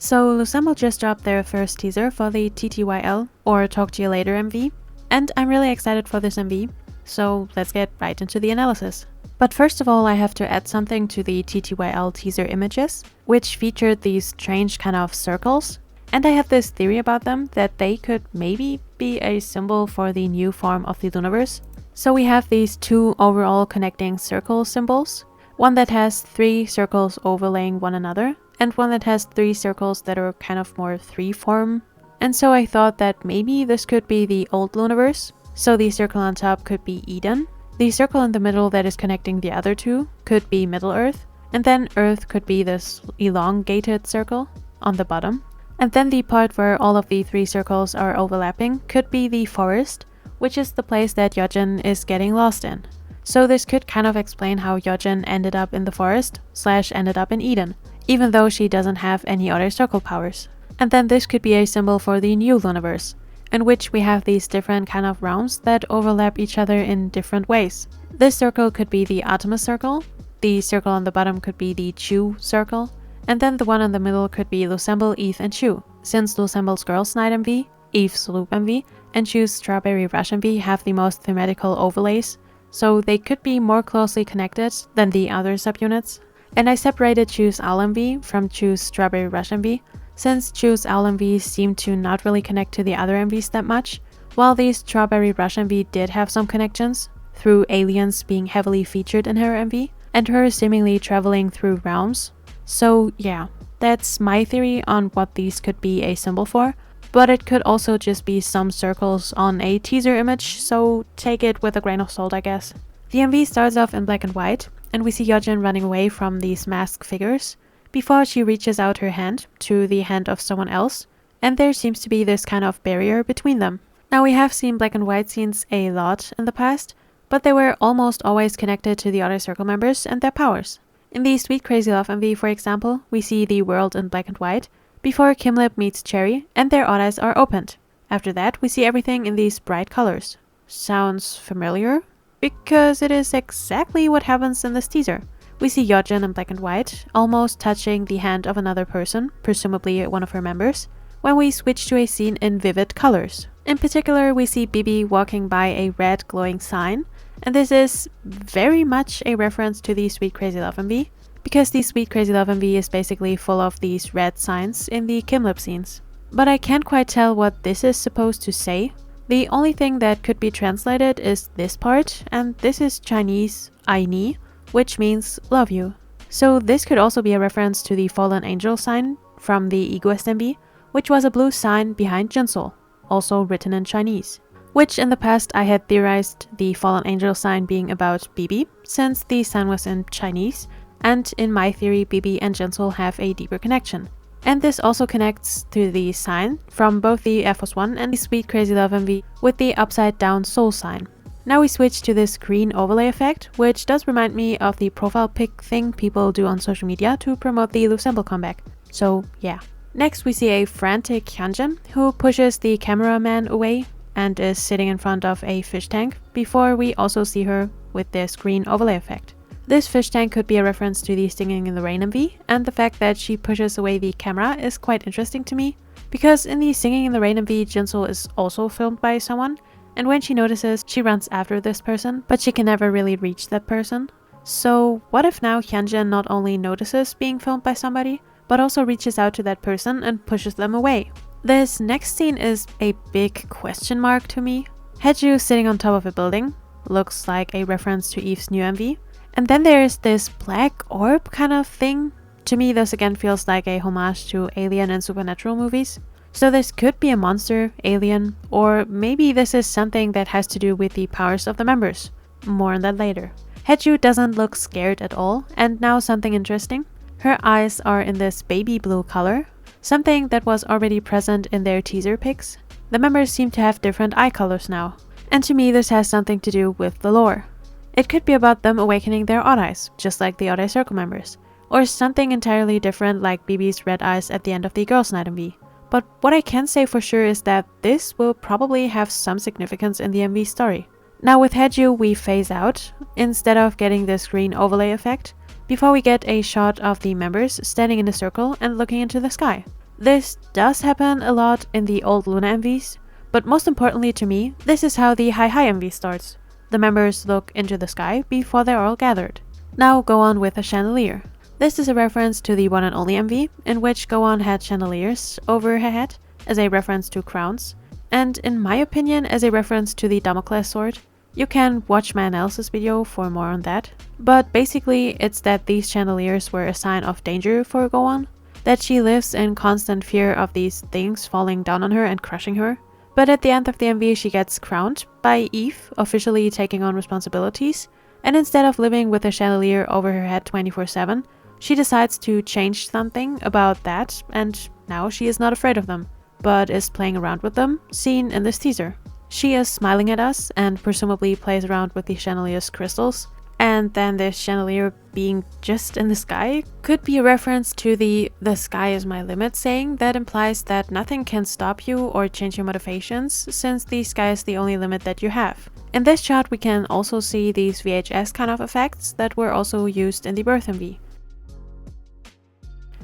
So Loossemble just dropped their first teaser for the TTYL, or Talk to You Later MV, and I'm really excited for this MV, so let's get right into the analysis. But first of all, I have to add something to the TTYL teaser images, which featured these strange kind of circles, and I have this theory about them that they could maybe be a symbol for the new form of the Loonaverse. So we have these two overall connecting circle symbols, one that has 3 circles overlaying one another, and one that has 3 circles that are kind of more 3-form. And so I thought that maybe this could be the old Loonaverse. So the circle on top could be Eden, the circle in the middle that is connecting the other two could be Middle Earth, and then Earth could be this elongated circle on the bottom. And then the part where all of the 3 circles are overlapping could be the forest, which is the place that Yojin is getting lost in. So this could kind of explain how Yojin ended up in the forest / ended up in Eden, even though she doesn't have any other circle powers. And then this could be a symbol for the new Loonaverse, in which we have these different kind of realms that overlap each other in different ways. This circle could be the ARTMS circle, the circle on the bottom could be the Chuu circle, and then the one in the middle could be Loossemble, Yves, and Chuu, since Loosemble's Girls' Night MV, Yves' Loop MV, and Chuu's Strawberry Rush MV have the most thematical overlays, so they could be more closely connected than the other subunits. And I separated Chuu's OWL MV from Chuu's Strawberry Rush MV, since Chuu's OWL MV seemed to not really connect to the other MVs that much, while the Strawberry Rush MV did have some connections, through aliens being heavily featured in her MV, and her seemingly traveling through realms. So yeah, that's my theory on what these could be a symbol for, but it could also just be some circles on a teaser image, so take it with a grain of salt, I guess. The MV starts off in black and white, and we see Yojin running away from these masked figures, before she reaches out her hand to the hand of someone else, and there seems to be this kind of barrier between them. Now we have seen black and white scenes a lot in the past, but they were almost always connected to the other circle members and their powers. In the Sweet Crazy Love MV, for example, we see the world in black and white, before Kimlip meets Cherry and their odd eyes are opened. After that, we see everything in these bright colors. Sounds familiar? Because it is exactly what happens in this teaser. We see Yojin in black and white, almost touching the hand of another person, presumably one of her members, when we switch to a scene in vivid colors. In particular, we see Bibi walking by a red glowing sign, and this is very much a reference to the Sweet Crazy Love MV, because the Sweet Crazy Love MV is basically full of these red signs in the Kimlip scenes. But I can't quite tell what this is supposed to say. The only thing that could be translated is this part, and this is Chinese "ai ni", which means love you. So this could also be a reference to the Fallen Angel sign from the Egoist MV, which was a blue sign behind Jinsol, also written in Chinese. Which in the past I had theorized the Fallen Angel sign being about Bibi, since the sign was in Chinese, and in my theory Bibi and Jinsol have a deeper connection. And this also connects to the sign from both the FOS1 and the Sweet Crazy Love MV with the upside down soul sign. Now we switch to this green overlay effect, which does remind me of the profile pic thing people do on social media to promote the Loossemble comeback. So yeah. Next we see a frantic Hyunjin who pushes the cameraman away and is sitting in front of a fish tank, before we also see her with this green overlay effect. This fish tank could be a reference to the Singing in the Rain MV, and the fact that she pushes away the camera is quite interesting to me, because in the Singing in the Rain MV, Jinsol is also filmed by someone, and when she notices, she runs after this person, but she can never really reach that person. So what if now Hyunjin not only notices being filmed by somebody, but also reaches out to that person and pushes them away? This next scene is a big question mark to me. Haeju sitting on top of a building, looks like a reference to Yves' new MV. And then there's this black orb kind of thing. To me, this again feels like a homage to alien and supernatural movies. So this could be a monster, alien, or maybe this is something that has to do with the powers of the members. More on that later. Haeju doesn't look scared at all, and now something interesting. Her eyes are in this baby blue color, something that was already present in their teaser pics. The members seem to have different eye colors now, and to me this has something to do with the lore. It could be about them awakening their odd eyes, just like the Odd Eye Circle members, or something entirely different like Bibi's red eyes at the end of the Girls' Night MV. But what I can say for sure is that this will probably have some significance in the MV story. Now with Hyeju we phase out, instead of getting this green overlay effect, before we get a shot of the members standing in a circle and looking into the sky. This does happen a lot in the old Loona MVs, but most importantly to me, this is how the Hi MV starts. The members look into the sky before they're all gathered. Now go on with a chandelier. This is a reference to the one and only MV, in which Go-On had chandeliers over her head, as a reference to crowns, and in my opinion as a reference to the Damocles sword. You can watch my analysis video for more on that. But basically it's that these chandeliers were a sign of danger for Go-On, that she lives in constant fear of these things falling down on her and crushing her. But at the end of the MV she gets crowned by Yves, officially taking on responsibilities, and instead of living with a chandelier over her head 24/7, she decides to change something about that, and now she is not afraid of them, but is playing around with them, seen in this teaser. She is smiling at us and presumably plays around with the chandelier's crystals, and then this chandelier being just in the sky could be a reference to the sky is my limit saying that implies that nothing can stop you or change your motivations, since the sky is the only limit that you have. In this shot we can also see these VHS kind of effects that were also used in the Birth MV.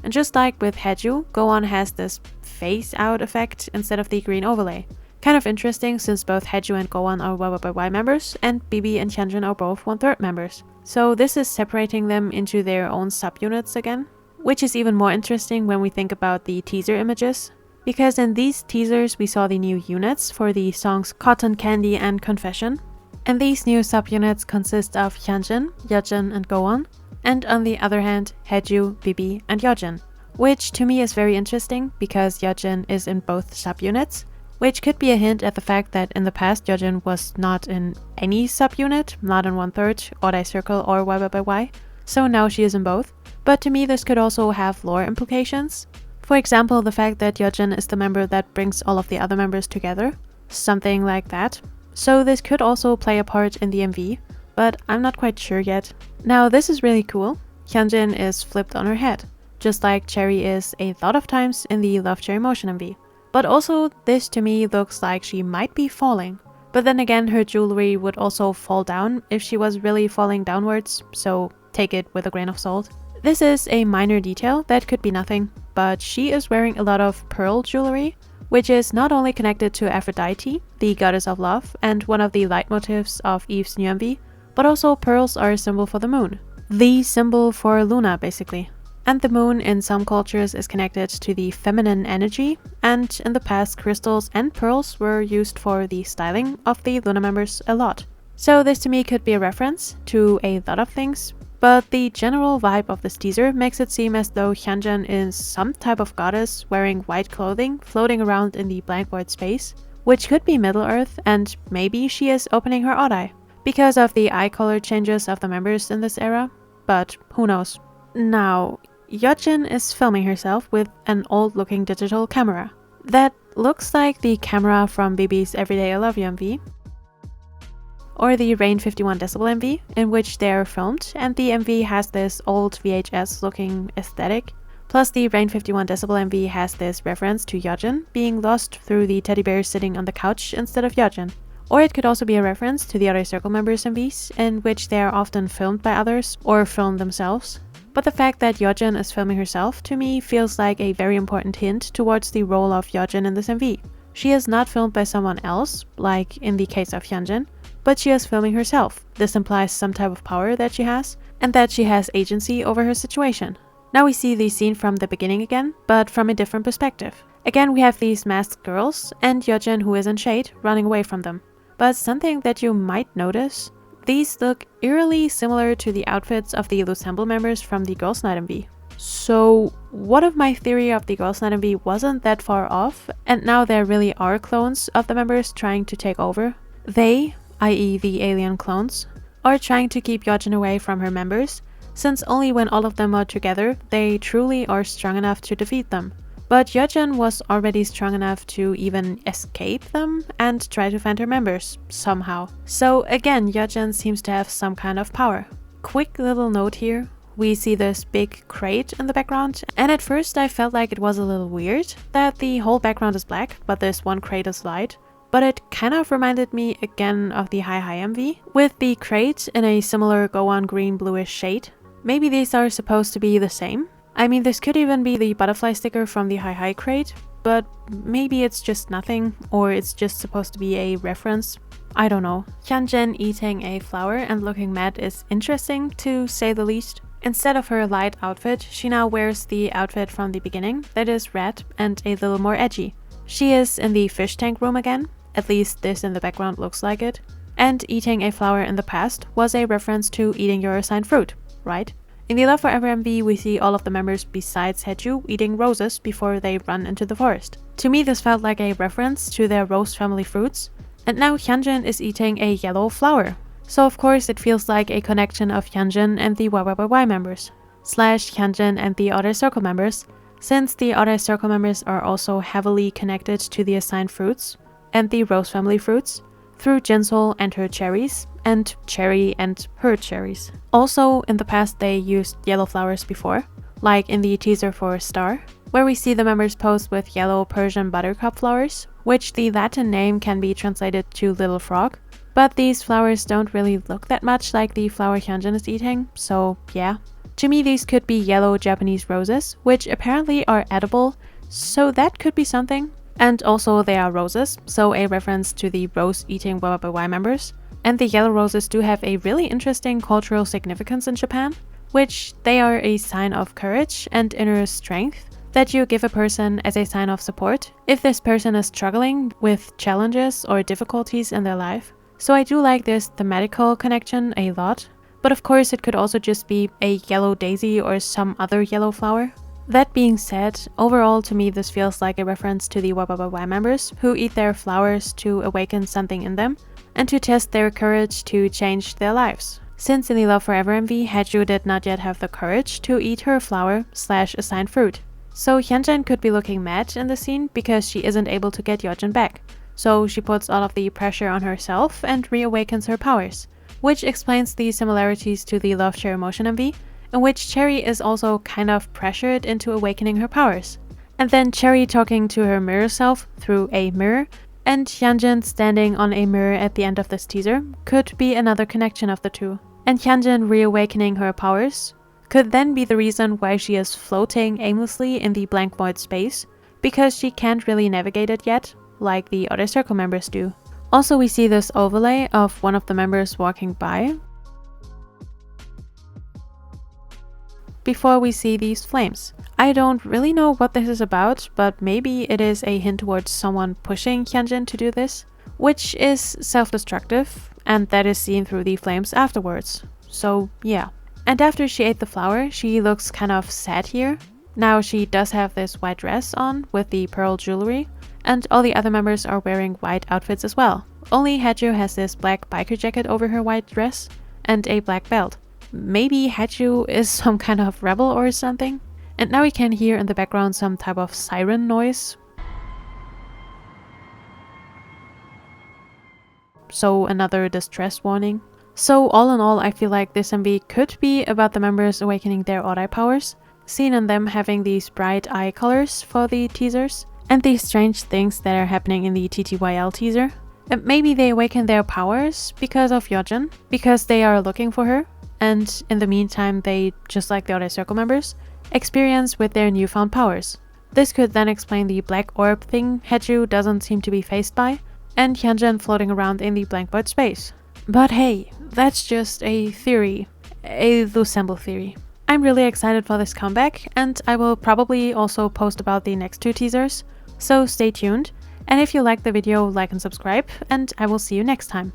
And just like with Hyeju, Go-On has this phase out effect instead of the green overlay. Kind of interesting since both Hyeju and Go-On are YYXY members, and Bibi and Hyunjin are both 1/3 members. So this is separating them into their own subunits again, which is even more interesting when we think about the teaser images, because in these teasers we saw the new units for the songs Cotton Candy and Confession, and these new subunits consist of Hyunjin, Yeojin and Go-On, and on the other hand Hyeju, Bibi and Yeojin, which to me is very interesting because Yeojin is in both subunits, which could be a hint at the fact that in the past Yeojin was not in any subunit, not in 1/3, Oddeye Circle or YYXY, so now she is in both. But to me this could also have lore implications. For example, the fact that Yeojin is the member that brings all of the other members together, something like that. So this could also play a part in the MV, but I'm not quite sure yet. Now this is really cool. Hyunjin is flipped on her head, just like Cherry is a lot of times in the Love Cherry Motion MV. But also this to me looks like she might be falling. But then again her jewelry would also fall down if she was really falling downwards, so take it with a grain of salt. This is a minor detail that could be nothing, but she is wearing a lot of pearl jewelry, which is not only connected to Aphrodite, the goddess of love and one of the leitmotifs of Yves' new MV, but also pearls are a symbol for the moon. The symbol for Loona basically. And the moon in some cultures is connected to the feminine energy, and in the past crystals and pearls were used for the styling of the Loona members a lot. So this to me could be a reference to a lot of things, but the general vibe of this teaser makes it seem as though Hyunjin is some type of goddess wearing white clothing floating around in the blank void space, which could be Middle Earth, and maybe she is opening her odd eye because of the eye color changes of the members in this era, but who knows. Now, Yeojin is filming herself with an old-looking digital camera that looks like the camera from Bibi's Everyday I Love You MV or the Rain 51dB MV in which they are filmed, and the MV has this old VHS looking aesthetic, plus the Rain 51dB MV has this reference to Yeojin being lost through the teddy bear sitting on the couch instead of Yeojin. Or it could also be a reference to the Oddeye Circle members MVs, in which they are often filmed by others or film themselves. But the fact that Yeojin is filming herself to me feels like a very important hint towards the role of Yeojin in this MV. She is not filmed by someone else, like in the case of Hyunjin, but she is filming herself. This implies some type of power that she has, and that she has agency over her situation. Now we see the scene from the beginning again, but from a different perspective. Again we have these masked girls, and Yeojin, who is in shade, running away from them. But something that you might notice, these look eerily similar to the outfits of the Loossemble members from the Girls' Night MV. So what if my theory of the Girls' Night MV wasn't that far off, and now there really are clones of the members trying to take over? They, i.e. the alien clones, are trying to keep Yeojin away from her members, since only when all of them are together they truly are strong enough to defeat them. But Yeojin was already strong enough to even escape them and try to find her members, somehow. So again, Yeojin seems to have some kind of power. Quick little note here, we see this big crate in the background, and at first I felt like it was a little weird that the whole background is black, but this one crate is light. but it kind of reminded me again of the YYXY MV, with the crate in a similar go-on green bluish shade. Maybe these are supposed to be the same? I mean, this could even be the butterfly sticker from the YYXY crate, but maybe it's just nothing, or it's just supposed to be a reference. I don't know. Hyunjin eating a flower and looking mad is interesting, to say the least. Instead of her light outfit, she now wears the outfit from the beginning, that is red and a little more edgy. She is in the fish tank room again, at least this in the background looks like it. And eating a flower in the past was a reference to eating your assigned fruit, right? In the Love Forever MV, we see all of the members besides Chuu eating roses before they run into the forest. To me, this felt like a reference to their rose family fruits. And now Hyunjin is eating a yellow flower. So of course it feels like a connection of Hyunjin and the YYXY members, / Hyunjin and the other circle members, since the other circle members are also heavily connected to the assigned fruits and the rose family fruits through Jinsol and her cherries, and Cherry and her cherries. Also, in the past they used yellow flowers before, like in the teaser for Star, where we see the members pose with yellow Persian buttercup flowers, which the Latin name can be translated to little frog. But these flowers don't really look that much like the flower Hyunjin is eating, so yeah. To me, these could be yellow Japanese roses, which apparently are edible, so that could be something. And also they are roses, so a reference to the rose-eating YYXY members. And the yellow roses do have a really interesting cultural significance in Japan, which they are a sign of courage and inner strength that you give a person as a sign of support if this person is struggling with challenges or difficulties in their life. So I do like this thematical connection a lot, but of course it could also just be a yellow daisy or some other yellow flower. That being said, overall to me this feels like a reference to the YYXY members who eat their flowers to awaken something in them and to test their courage to change their lives. Since in the Love Forever MV, Chuu did not yet have the courage to eat her flower / assigned fruit. So Hyunjin could be looking mad in the scene because she isn't able to get Yeojin back. So she puts all of the pressure on herself and reawakens her powers, which explains the similarities to the Love Share Emotion MV, in which Cherry is also kind of pressured into awakening her powers. And then Cherry talking to her mirror self through a mirror, and Hyunjin standing on a mirror at the end of this teaser could be another connection of the two. And Hyunjin reawakening her powers could then be the reason why she is floating aimlessly in the blank void space, because she can't really navigate it yet, like the other circle members do. Also, we see this overlay of one of the members walking by before we see these flames. I don't really know what this is about, but maybe it is a hint towards someone pushing Hyunjin to do this, which is self-destructive, and that is seen through the flames afterwards. So yeah. And after she ate the flower, she looks kind of sad here. Now she does have this white dress on with the pearl jewelry, and all the other members are wearing white outfits as well. Only Chuu has this black biker jacket over her white dress and a black belt. Maybe Chuu is some kind of rebel or something. And now we can hear in the background some type of siren noise. So another distress warning. So all in all, I feel like this MV could be about the members awakening their Odai powers, seen in them having these bright eye colors for the teasers, and these strange things that are happening in the TTYL teaser. And maybe they awaken their powers because of Yeojin, because they are looking for her, and in the meantime they, just like the other circle members, experience with their newfound powers. This could then explain the black orb thing Chuu doesn't seem to be faced by, and Hyunjin floating around in the blank void space. But hey, that's just a theory, a Loossemble theory. I'm really excited for this comeback, and I will probably also post about the next two teasers, so stay tuned. And if you liked the video, like and subscribe, and I will see you next time.